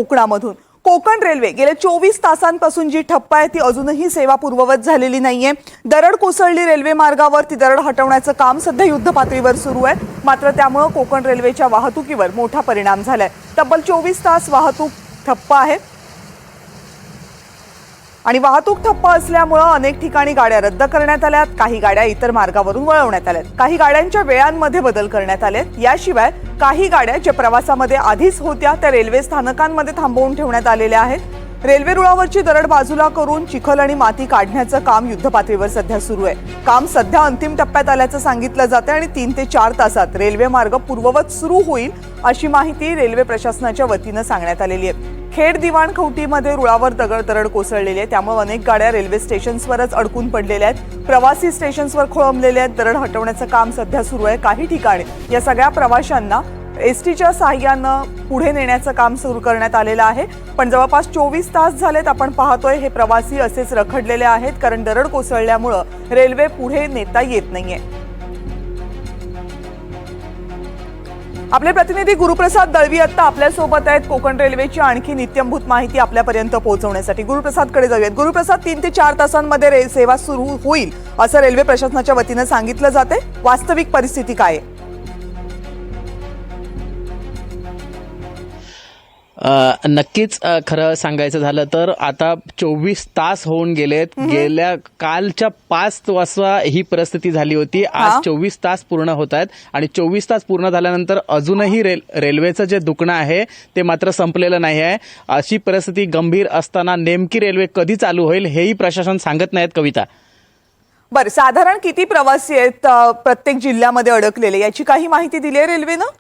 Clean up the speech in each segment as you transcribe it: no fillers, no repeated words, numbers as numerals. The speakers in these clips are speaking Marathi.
कोकणामधून कोकण रेल्वे गेल्या 24 तासांपासून जी ठप्प आहे ती अजूनही सेवा पूर्ववत झालेली नाहीये। दरड कोसळली रेल्वे मार्गावर, ती दरड हटवण्याचं काम सध्या युद्ध पातळीवर सुरू आहे। मात्र त्यामुळे कोकण रेल्वेच्या वाहतुकीवर मोठा परिणाम झालाय। तब्बल 24 तास वाहतूक ठप्प आहे आणि वाहतूक ठप्प असल्यामुळे अनेक ठिकाणी गाड्या रद्द करण्यात आल्यात, काही गाड्या इतर मार्गावरून वळवण्यात आल्यात, काही गाड्यांच्या वेळांमध्ये बदल करण्यात आलेत। याशिवाय काही गाड्या ज्या प्रवासामध्ये आधीच होत्या त्या रेल्वे स्थानकांमध्ये थांबवून ठेवण्यात आलेल्या आहेत। रेल्वे रुळावरची दरड बाजूला करून चिखल आणि माती काढण्याचं काम युद्धपातळीवर सध्या सुरू आहे। काम सध्या अंतिम टप्प्यात आल्याचं सांगितलं जातं आणि 3 ते 4 तासात रेल्वे मार्ग पूर्ववत सुरू होईल अशी माहिती रेल्वे प्रशासनाच्या वतीनं सांगण्यात आलेली आहे। खेड दिवाणखवटीमध्ये रुळावर दरड कोसळलेली आहे, त्यामुळे अनेक गाड्या रेल्वे स्टेशन्सवरच अडकून पडलेल्या आहेत। प्रवासी स्टेशन्सवर खोळंबलेले आहेत। दरड हटवण्याचं काम सध्या सुरू आहे। काही ठिकाणी या सगळ्या प्रवाशांना एसटीच्या सहाय्यानं पुढे नेण्याचं काम सुरू करण्यात आलेलं आहे, पण जवळपास 24 तास झालेत आपण पाहतोय हे प्रवासी असेच रखडलेले आहेत, कारण दरड कोसळल्यामुळे रेल्वे पुढे नेता येत नाहीये। आपले प्रतिनिधी गुरुप्रसाद दळवी आता आपल्या सोबत आहेत कोकण रेल्वेची आणखी नित्यंभूत माहिती आपल्यापर्यंत पोहोचवण्यासाठी। गुरुप्रसादकडे जाऊयात। गुरुप्रसाद, 3 ते 4 तासांमध्ये सेवा सुरू होईल असं रेल्वे प्रशासनाच्या वतीनं सांगितलं जाते, वास्तविक परिस्थिती काय आहे? नक्कीच खरं सांगायचं झालं तर आता 24 तास होऊन गेलेत। गेल्या कालच्या 5 वाजता ही परिस्थिती झाली होती, आज 24 तास पूर्ण होत आहेत आणि 24 तास पूर्ण झाल्यानंतर अजूनही रेल्वेचं जे दुखणं आहे ते मात्र संपलेलं नाही आहे। अशी परिस्थिती गंभीर असताना नेमकी रेल्वे कधी चालू होईल हेही प्रशासन सांगत नाहीत। कविता, बरं, साधारण किती प्रवासी आहेत प्रत्येक जिल्ह्यामध्ये अडकलेले याची काही माहिती दिली आहे रेल्वेनं?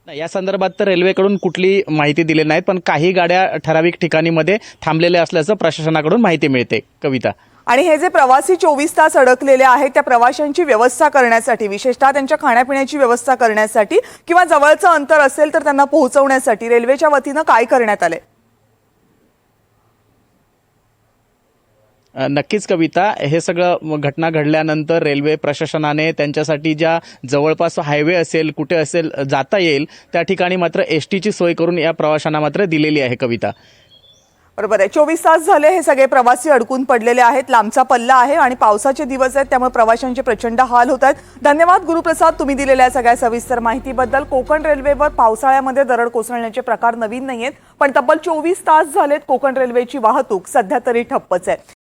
या संदर्भात तर रेल्वेकडून कुठली माहिती दिली नाही, पण काही गाड्या ठराविक ठिकाणीमध्ये थांबलेल्या असल्याचं प्रशासनाकडून माहिती मिळते। कविता, आणि हे जे प्रवासी 24 तास अडकलेले आहेत त्या प्रवाशांची व्यवस्था करण्यासाठी, विशेषतः त्यांच्या खाण्यापिण्याची व्यवस्था करण्यासाठी किंवा जवळचं अंतर असेल तर त्यांना पोहोचवण्यासाठी रेल्वेच्या वतीनं काय करण्यात आले? नक्कीच कविता, हे सगळं घटना घडल्यानंतर रेल्वे प्रशासनाने त्यांच्यासाठी ज्या जवळपास हायवे असेल, कुठे असेल जाता येईल त्या ठिकाणी मात्र एसटीची सोय करून या प्रवाशांना मात्र दिलेली आहे। कविता, बरोबर आहे। 24 तास झाले हे सगळे प्रवासी अडकून पडलेले आहेत। लांबचा पल्ला आहे आणि पावसाचे दिवस आहेत, त्यामुळे प्रवाशांचे प्रचंड हाल होत आहेत। धन्यवाद गुरुप्रसाद, तुम्ही दिलेल्या सगळ्या सविस्तर माहितीबद्दल। कोकण रेल्वेवर पावसाळ्यामध्ये दरड कोसळण्याचे प्रकार नवीन नाहीयेत, पण तब्बल 24 तास झालेत कोकण रेल्वेची वाहतूक सध्या तरी ठप्पच आहे।